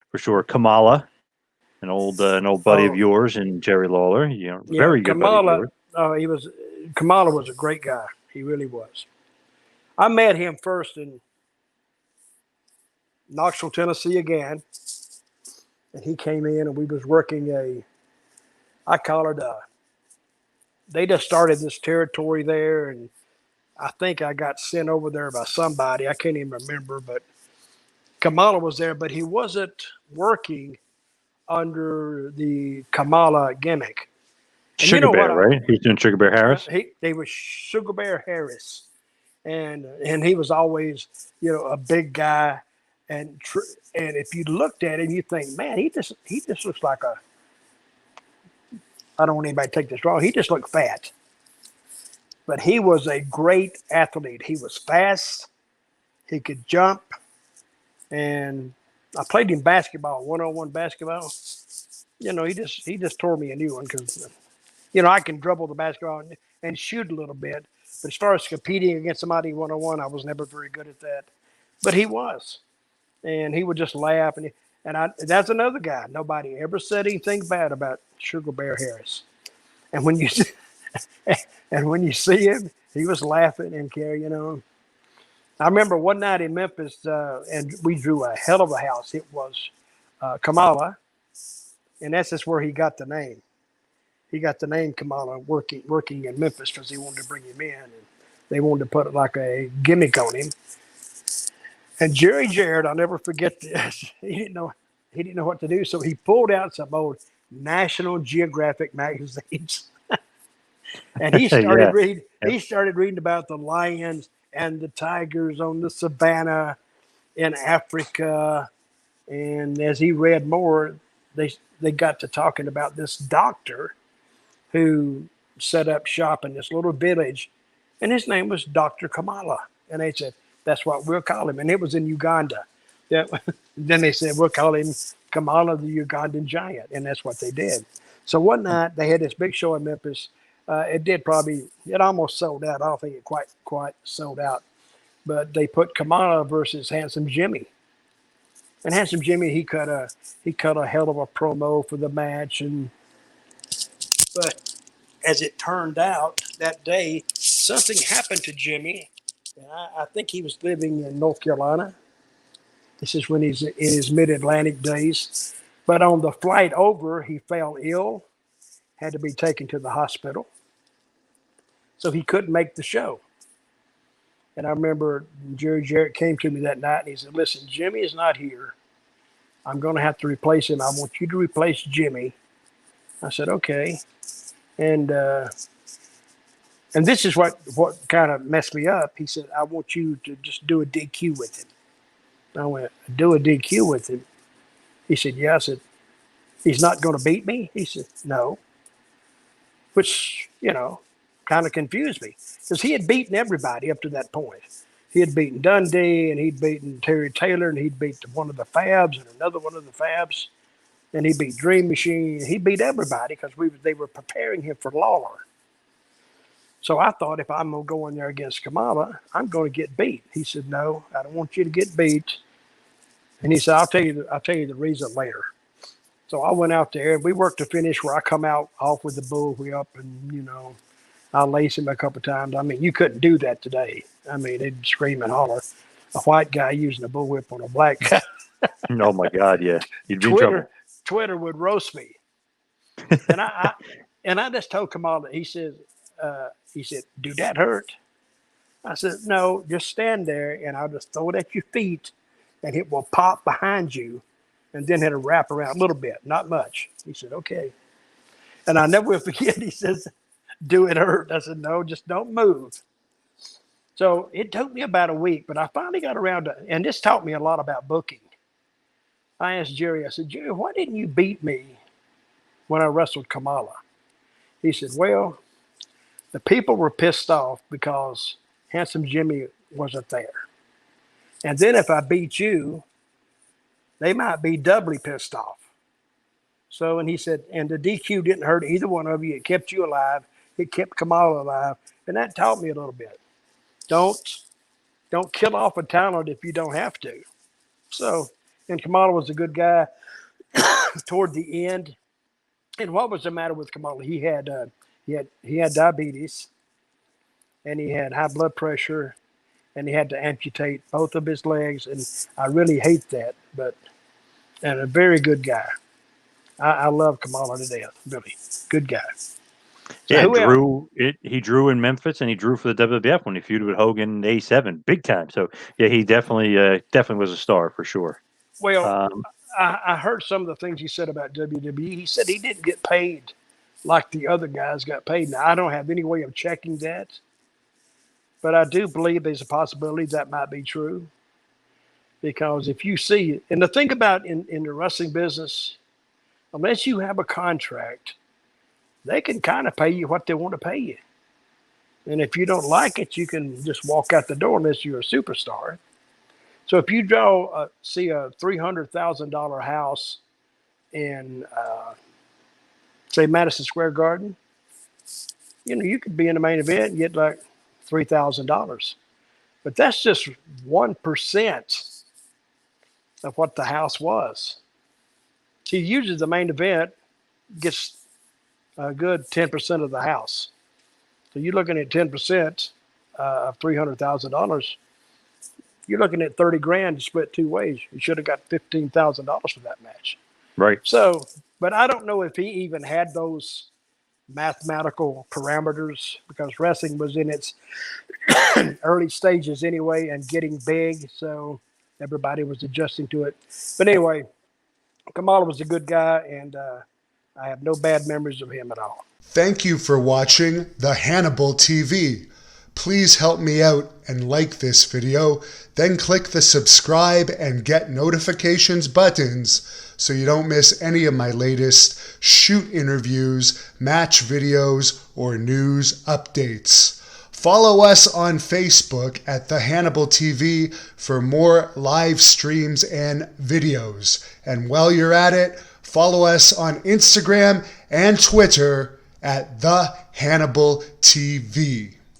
for sure. Kamala, an old buddy of Oh, yours, and Jerry Lawler. yeah, Very good buddy of Kamala. yours. Kamala was a great guy. He really was. I met him first in Knoxville, Tennessee again, and he came in and we was working I call it they just started this territory there, and I think I got sent over there by somebody. I can't even remember, but Kamala was there, but he wasn't working under the Kamala gimmick. And you Sugar know what? Bear, right? He's doing Sugar Bear Harris. They was Sugar Bear Harris, and he was always a big guy, and and if you looked at him, you think, man, he just looks like a. I don't want anybody to take this wrong. He just looked fat, but he was a great athlete. He was fast. He could jump, and I played him basketball, 1-on-1 basketball. He just tore me a new one because I can dribble the basketball and shoot a little bit. But as far as competing against somebody 1-on-1, I was never very good at that. But he was. And he would just laugh. That's another guy. Nobody ever said anything bad about Sugar Bear Harris. And when you see him, he was laughing and carrying on. I remember one night in Memphis, and we drew a hell of a house. It was Kamala, and that's just where he got the name. He got the name Kamala working in Memphis because they wanted to bring him in, and they wanted to put like a gimmick on him. And Jerry Jarrett, I'll never forget this. He didn't know what to do, so he pulled out some old National Geographic magazines, and he started Yeah. reading. He started reading about the lions and the tigers on the savannah in Africa. And as he read more, they got to talking about this doctor who set up shop in this little village, and his name was Dr. Kamala. And they said, that's what we'll call him. And it was in Uganda. Then they said, we'll call him Kamala the Ugandan giant. And that's what they did. So one night they had this big show in Memphis. It almost sold out. I don't think it quite sold out. But they put Kamala versus Handsome Jimmy. And Handsome Jimmy, he cut a hell of a promo for the match. But as it turned out that day, something happened to Jimmy. And I think he was living in North Carolina. This is when he's in his mid-Atlantic days. But on the flight over, he fell ill, had to be taken to the hospital. So he couldn't make the show. And I remember Jerry Jarrett came to me that night and he said, listen, Jimmy is not here. I'm going to have to replace him. I want you to replace Jimmy. I said, okay. And this is what kind of messed me up. He said, I want you to just do a DQ with him. I went, do a DQ with him? He said, yeah. I said, he's not going to beat me? He said, no. Which, kind of confused me because he had beaten everybody up to that point. He had beaten Dundee, and he'd beaten Terry Taylor, and he'd beat one of the Fabs and another one of the Fabs. And he beat Dream Machine. He beat everybody because they were preparing him for Lawler. So I thought if I'm going to go in there against Kamala, I'm going to get beat. He said, no, I don't want you to get beat. And he said, I'll tell you the reason later. So I went out there, and we worked to finish where I come out off with the bull whip, and, I lace him a couple of times. I mean, you couldn't do that today. I mean, they'd scream and holler. A white guy using a bullwhip on a black guy. Oh my God, yeah, you'd be in trouble. Twitter would roast me. And I just told Kamala. He said, "Do that hurt?" I said, "No, just stand there, and I'll just throw it at your feet, and it will pop behind you, and then it'll wrap around a little bit, not much." He said, "Okay." And I never will forget. He says, "Do it hurt?" I said, "No, just don't move." So it took me about a week, but I finally got around to, and this taught me a lot about booking. I asked Jerry, I said, Jerry, why didn't you beat me when I wrestled Kamala? He said, well, the people were pissed off because Handsome Jimmy wasn't there. And then if I beat you, they might be doubly pissed off. So, and he said, and the DQ didn't hurt either one of you. It kept you alive. It kept Kamala alive. And that taught me a little bit. Don't kill off a talent if you don't have to. So And Kamala was a good guy toward the end. And what was the matter with Kamala? He had diabetes, and he had high blood pressure, and he had to amputate both of his legs. And I really hate that, and a very good guy. I love Kamala to death. Really good guy. So Yeah, who else? he drew in Memphis, and he drew for the WWF when he feuded with Hogan in '87, big time. So yeah, he definitely was a star for sure. Well, Um, I heard some of the things he said about WWE. He said he didn't get paid like the other guys got paid. Now, I don't have any way of checking that, but I do believe there's a possibility that might be true. Because if you see, and the thing about in the wrestling business, unless you have a contract, they can kind of pay you what they want to pay you. And if you don't like it, you can just walk out the door unless you're a superstar. So if you see a $300,000 house in, say, Madison Square Garden, you could be in the main event and get like $3,000. But that's just 1% of what the house was. See, usually the main event gets a good 10% of the house. So you're looking at 10% of $300,000. You're looking at 30 grand to split two ways. You should have got $15,000 for that match. right. So, but I don't know if he even had those mathematical parameters, because wrestling was in its early stages anyway and getting big. So everybody was adjusting to it. But anyway, Kamala was a good guy, and I have no bad memories of him at all. Thank you for watching the Hannibal TV. Please help me out and like this video, then click the subscribe and get notifications buttons so you don't miss any of my latest shoot interviews, match videos, or news updates. Follow us on Facebook at the Hannibal TV for more live streams and videos. And while you're at it, follow us on Instagram and Twitter at the Hannibal TV.